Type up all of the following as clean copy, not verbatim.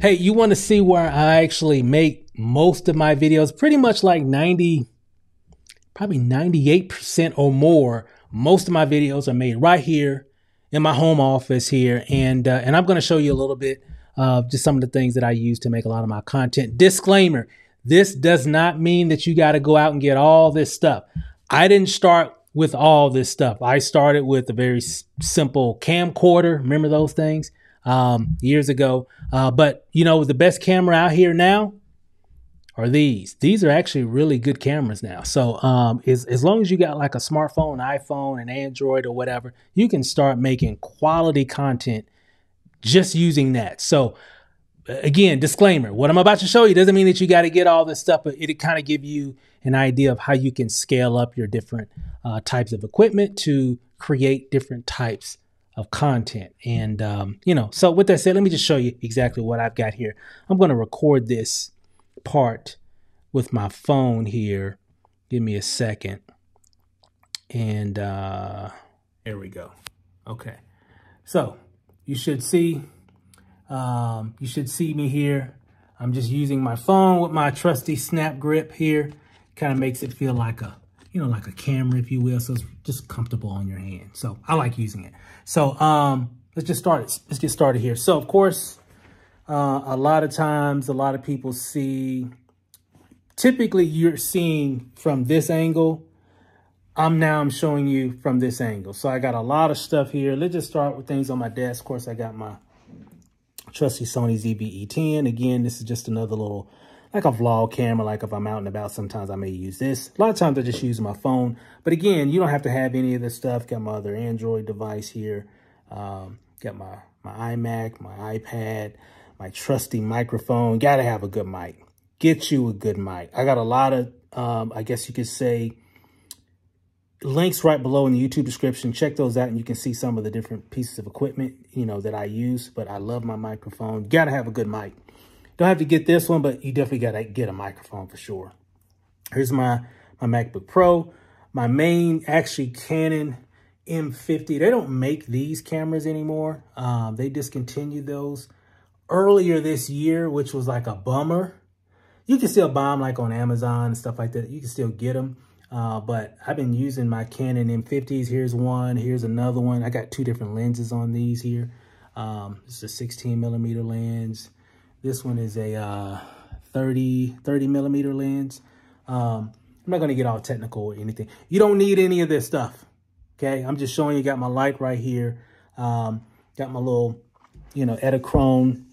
Hey, you want to see where I actually make most of my videos? Pretty much like probably 98% or more. Most of my videos are made right here in my home office here. And I'm going to show you a little bit of just some of the things that I use to make a lot of my content. Disclaimer, this does not mean that you got to go out and get all this stuff. I didn't start with all this stuff. I started with a very simple camcorder. Remember those things? Years ago. But you know, the best camera out here now are these. These are actually really good cameras now. So as long as you got like a smartphone, iPhone, an Android or whatever, you can start making quality content just using that. So again, disclaimer, what I'm about to show you doesn't mean that you got to get all this stuff, but it kind of give you an idea of how you can scale up your different types of equipment to create different types of content. And, you know, so with that said, let me just show you exactly what I've got here. I'm going to record this part with my phone here. Give me a second. And there we go. Okay. So you should see me here. I'm just using my phone with my trusty snap grip here. Kind of makes it feel like a, you know, like a camera, if you will. So it's just comfortable on your hand. So I like using it. So let's just start it. Let's get started here. So of course, a lot of times, a lot of people see, typically you're seeing from this angle. I'm showing you from this angle. So I got a lot of stuff here. Let's just start with things on my desk. Of course, I got my trusty Sony ZV-E10. Again, this is just another little, like a vlog camera. Like if I'm out and about, sometimes I may use this. A lot of times I just use my phone. But again, you don't have to have any of this stuff. Got my other Android device here. Got my iMac, my iPad, my trusty microphone. Got to have a good mic. Get you a good mic. I got a lot of, I guess you could say, links right below in the YouTube description. Check those out and you can see some of the different pieces of equipment, you know, that I use. But I love my microphone. Got to have a good mic. Don't have to get this one, but you definitely got to get a microphone for sure. Here's my MacBook Pro. My main, actually, Canon M50. They don't make these cameras anymore. They discontinued those earlier this year, which was like a bummer. You can still buy them like on Amazon and stuff like that. You can still get them. But I've been using my Canon M50s. Here's one. Here's another one. I got two different lenses on these here. This is a 16 millimeter lens. This one is a 30 millimeter lens. I'm not going to get all technical or anything. You don't need any of this stuff. Okay. I'm just showing you. Got my light right here. Got my little, you know, Edachrome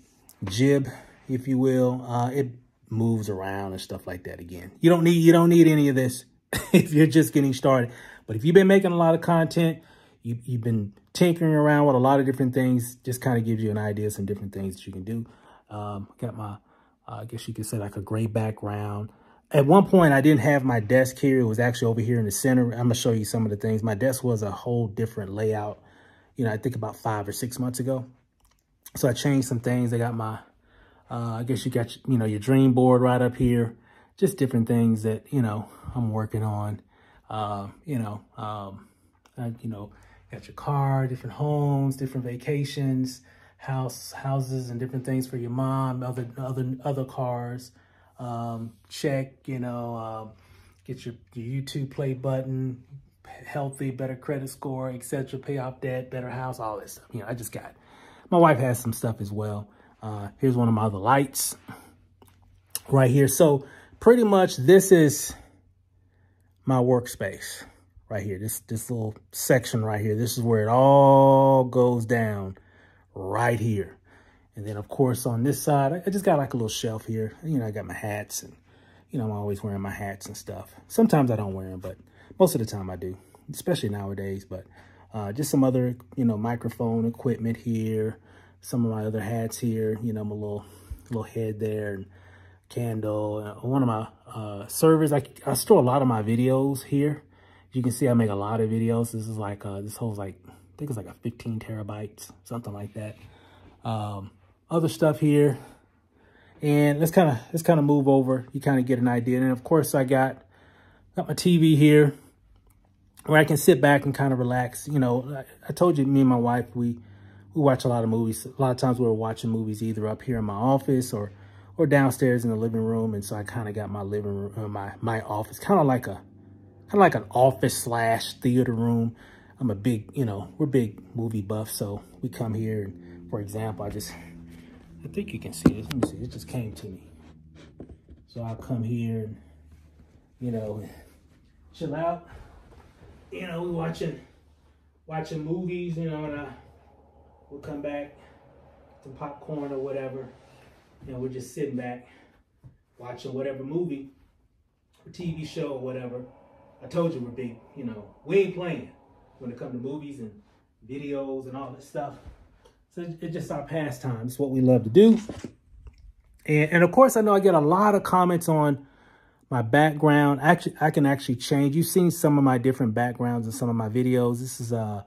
jib, if you will. It moves around and stuff like that. Again, you don't need any of this if you're just getting started. But if you've been making a lot of content, you've been tinkering around with a lot of different things, just kind of gives you an idea of some different things that you can do. Got my, I guess you could say like a gray background. At one point, I didn't have my desk here. It was actually over here in the center. I'm going to show you some of the things. My desk was a whole different layout, you know, I think about 5 or 6 months ago. So I changed some things. I got my, I guess you got, you know, your dream board right up here. Just different things that, you know, I'm working on. You know, got your car, different homes, different vacations, houses and different things for your mom, other cars. Check, you know, get your YouTube play button, healthy, better credit score, etc. Pay off debt, better house, all this stuff. You know, I just got, my wife has some stuff as well. Here's one of my other lights right here. So pretty much this is my workspace right here. This little section right here. This is where it all goes down right here. And then of course on this side, I just got like a little shelf here. You know, I got my hats and, you know, I'm always wearing my hats and stuff. Sometimes I don't wear them, but most of the time I do, especially nowadays. But just some other, you know, microphone equipment here. Some of my other hats here, you know, my little head there, and candle. One of my servers, I store a lot of my videos here. You can see I make a lot of videos. This is like, this holds like, I think it's like a 15 terabytes, something like that. Other stuff here. And let's kind of move over. You kind of get an idea. And of course I got my TV here where I can sit back and kind of relax. You know, I told you, me and my wife, we we watch a lot of movies. A lot of times we're watching movies either up here in my office or downstairs in the living room. And so I kind of got my living room, my office, kind of like an office / theater room. I'm a big, we're big movie buffs. So we come here and, for example, I think you can see this. Let me see. It just came to me. So I'll come here and, chill out. We're watching movies, and we'll come back, some popcorn or whatever. We're just sitting back, watching whatever movie or TV show or whatever. I told you we're big, we ain't playing when it comes to movies and videos and all that stuff. So it's just our pastime. It's what we love to do. And of course, I know I get a lot of comments on my background. Actually, I can actually change. You've seen some of my different backgrounds in some of my videos. This is the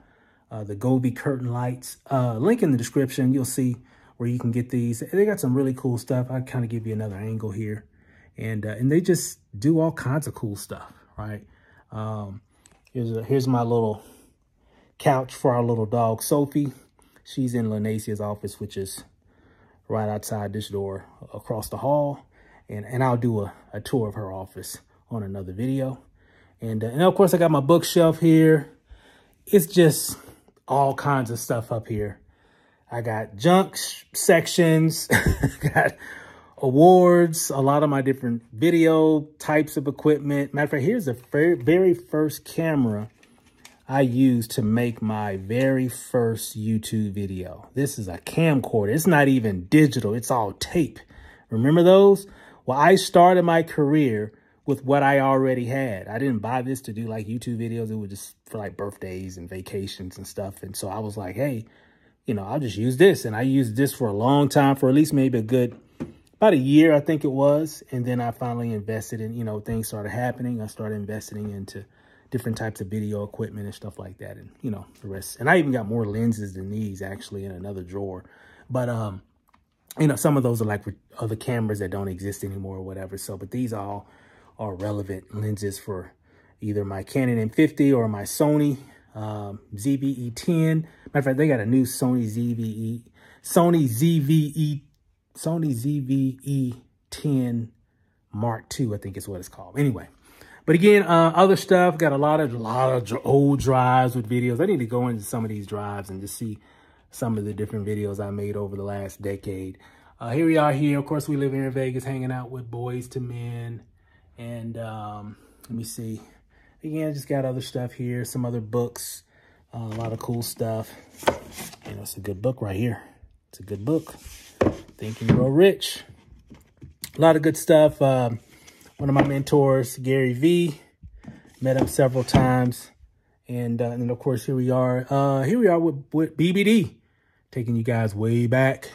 Gobi curtain lights. Link in the description. You'll see where you can get these. They got some really cool stuff. I kind of give you another angle here. And they just do all kinds of cool stuff, right? Here's my little couch for our little dog, Sophie. She's in Lanasia's office, which is right outside this door across the hall. And I'll do a tour of her office on another video. And of course, I got my bookshelf here. It's just all kinds of stuff up here. I got junk sections, got awards, a lot of my different video types of equipment. Matter of fact, here's the very first camera I used to make my very first YouTube video. This is a camcorder. It's not even digital. It's all tape. Remember those? Well, I started my career with what I already had. I didn't buy this to do like YouTube videos. It was just for like birthdays and vacations and stuff. And so I was like, hey, I'll just use this. And I used this for a long time, for at least maybe about a year, I think it was. And then I finally invested in, things started happening. I started investing into different types of video equipment and stuff like that. And, the rest. And I even got more lenses than these actually in another drawer. But, some of those are like other cameras that don't exist anymore or whatever. So, but these all are relevant lenses for either my Canon M50 or my Sony ZV-E10. Matter of fact, they got a new Sony ZV-E10 Mark II, I think is what it's called. Anyway, but again, other stuff, got a lot of old drives with videos. I need to go into some of these drives and just see some of the different videos I made over the last decade. Here we are here. Of course, we live here in Vegas, hanging out with Boys to Men. And let me see. Again, just got other stuff here, some other books, a lot of cool stuff. It's a good book right here. It's a good book. Think and Grow Rich. A lot of good stuff. One of my mentors, Gary V. Met him several times. And then, of course, here we are. With BBD. Taking you guys way back.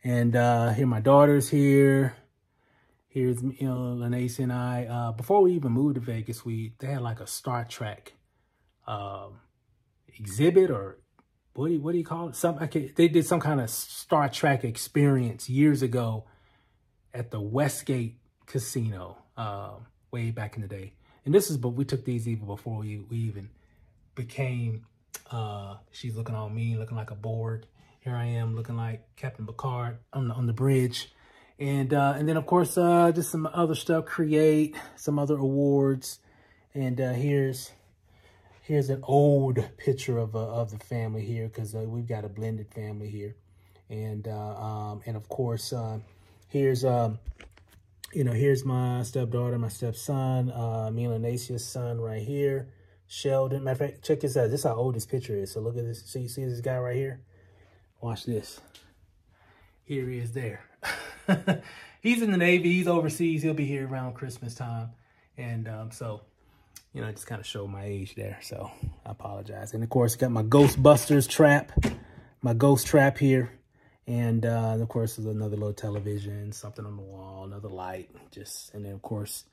And here my daughter's here. Here's, Lanace and I. Before we even moved to Vegas, they had like a Star Trek exhibit, or what do you call it? They did some kind of Star Trek experience years ago at the Westgate Casino way back in the day. And but we took these even before we even became, she's looking all mean, looking like a Borg. Here I am looking like Captain Picard on the bridge. And then, of course, just some other stuff, create some other awards. And here's an old picture of the family here, because we've got a blended family here. And of course, here's my stepdaughter, my stepson, me and Lanasia's son right here, Sheldon. Matter of fact, check this out. This is how old this picture is. So look at this. So you see this guy right here? Watch this. Here he is there. He's in the Navy. He's overseas. He'll be here around Christmas time. And so, I just kind of showed my age there. So I apologize. And of course, got my Ghostbusters trap, my ghost trap here. And of course, there's another little television, something on the wall, another light. And then, of course,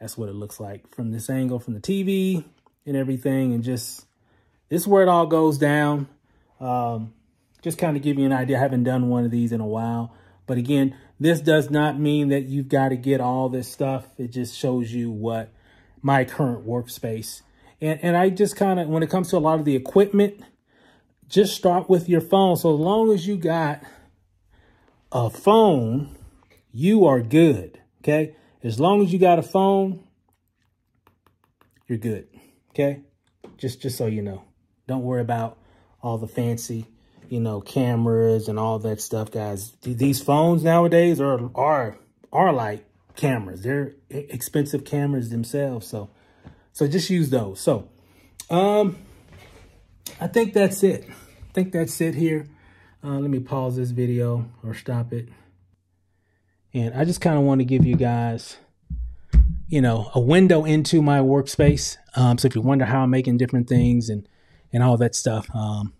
that's what it looks like from this angle, from the TV and everything. And this is where it all goes down. Just kind of give you an idea. I haven't done one of these in a while. But again, this does not mean that you've got to get all this stuff. It just shows you what my current workspace. And I just kind of, when it comes to a lot of the equipment, just start with your phone. So as long as you got a phone, you are good. Okay. As long as you got a phone, you're good. Okay. Just so you know, don't worry about all the fancy, you know, cameras and all that stuff, guys. These phones nowadays are like cameras. They're expensive cameras themselves. So just use those. So, I think that's it. I think that's it here. Let me pause this video or stop it. And I just kind of want to give you guys, you know, a window into my workspace. So if you wonder how I'm making different things and all that stuff,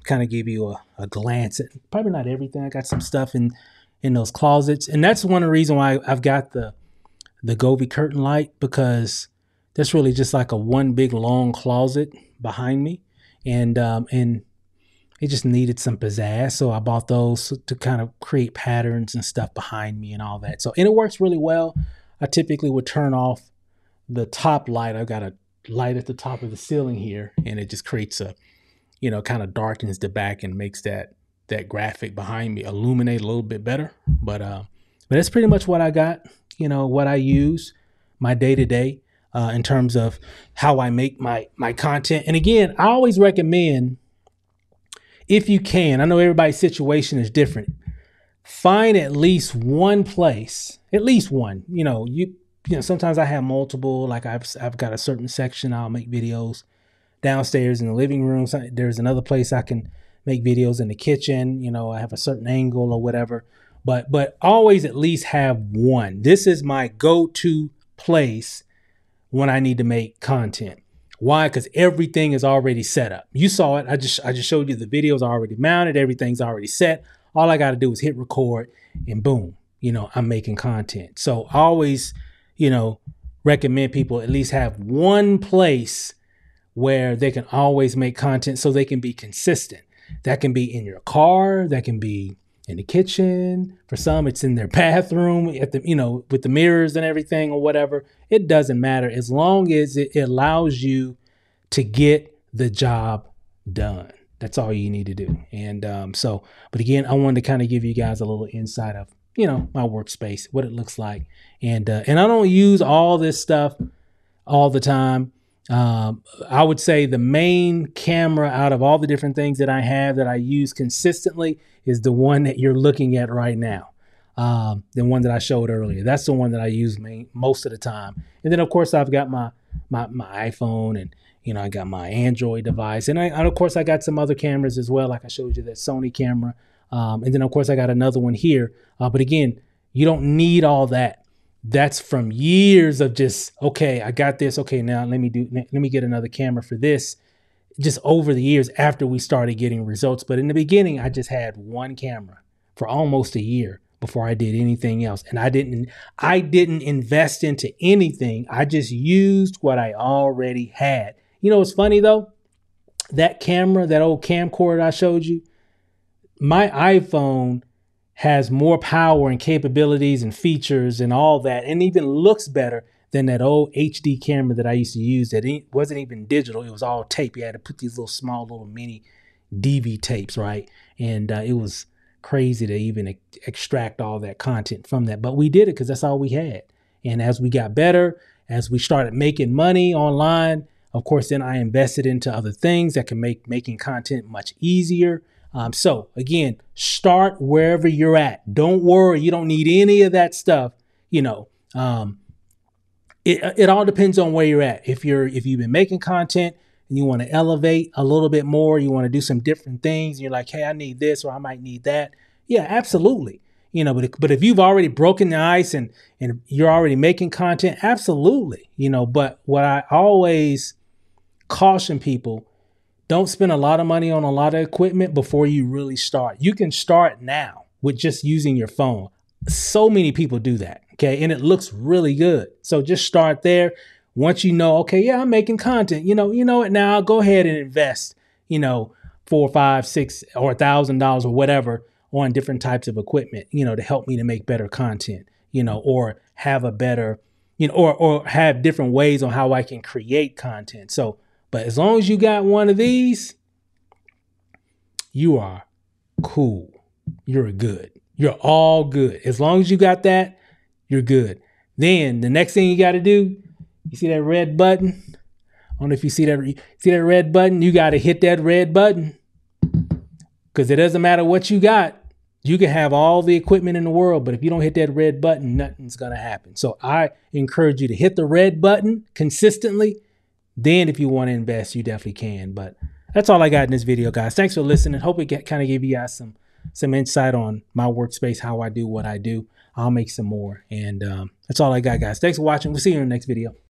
kind of give you a glance at probably not everything. I got some stuff in those closets. And that's one of the reasons why I've got the Govee curtain light, because that's really just like a one big long closet behind me. And it just needed some pizzazz. So I bought those to kind of create patterns and stuff behind me and all that. So, and it works really well. I typically would turn off the top light. I've got a light at the top of the ceiling here, and it just creates a, you know, kind of darkens the back and makes that graphic behind me illuminate a little bit better. But that's pretty much what I got, you know, what I use my day to day in terms of how I make my content. And again, I always recommend, if you can, I know everybody's situation is different, find at least one place, at least one, you know, sometimes I have multiple, like I've got a certain section I'll make videos downstairs in the living room. So there's another place I can make videos in the kitchen. You know, I have a certain angle or whatever, but always at least have one. This is my go-to place when I need to make content. Why? Because everything is already set up. You saw it. I just showed you the videos are already mounted. Everything's already set. All I got to do is hit record and boom, you know, I'm making content. So I always, you know, recommend people at least have one place where they can always make content so they can be consistent. That can be in your car. That can be in the kitchen. For some, it's in their bathroom at the, you know, with the mirrors and everything or whatever. It doesn't matter as long as it allows you to get the job done. That's all you need to do. And but again, I wanted to kind of give you guys a little insight of, you know, my workspace, what it looks like. And I don't use all this stuff all the time. I would say the main camera out of all the different things that I have that I use consistently is the one that you're looking at right now. The one that I showed earlier. That's the one that I use most of the time. And then of course I've got my iPhone, and you know, I got my Android device, and of course I got some other cameras as well. Like I showed you that Sony camera. And then of course I got another one here. But again, you don't need all that. That's from years of just, okay, I got this. Okay, now let me get another camera for this. Just over the years after we started getting results. But in the beginning, I just had one camera for almost a year before I did anything else. And I didn't invest into anything. I just used what I already had. You know, it's funny though, that camera, that old camcorder I showed you, my iPhone has more power and capabilities and features and all that, and even looks better than that old HD camera that I used to use that wasn't even digital. It was all tape. You had to put these little mini DV tapes, right? And it was crazy to even extract all that content from that. But we did it because that's all we had. And as we got better, as we started making money online, of course, then I invested into other things that can make making content much easier. So again, start wherever you're at. Don't worry. You don't need any of that stuff. You know, it all depends on where you're at. If you've been making content and you want to elevate a little bit more, you want to do some different things. You're like, hey, I need this, or I might need that. Yeah, absolutely. You know, but if you've already broken the ice and you're already making content, absolutely. You know, but what I always caution people, don't spend a lot of money on a lot of equipment before you really start. You can start now with just using your phone. So many people do that. Okay. And it looks really good. So just start there. Once you know, okay, yeah, I'm making content, you know what, now I'll go ahead and invest, you know, $4, $5, $6 or $1,000 or whatever on different types of equipment, you know, to help me to make better content, you know, or have a better, you know, or have different ways on how I can create content. So, but as long as you got one of these, you are cool. You're good. You're all good. As long as you got that, you're good. Then the next thing you got to do, you see that red button? I don't know if you see that red button. You got to hit that red button, because it doesn't matter what you got. You can have all the equipment in the world, but if you don't hit that red button, nothing's going to happen. So I encourage you to hit the red button consistently. Then if you want to invest, you definitely can. But that's all I got in this video, guys. Thanks for listening. Hope it kind of gave you guys some insight on my workspace, how I do what I do. I'll make some more. And that's all I got, guys. Thanks for watching. We'll see you in the next video.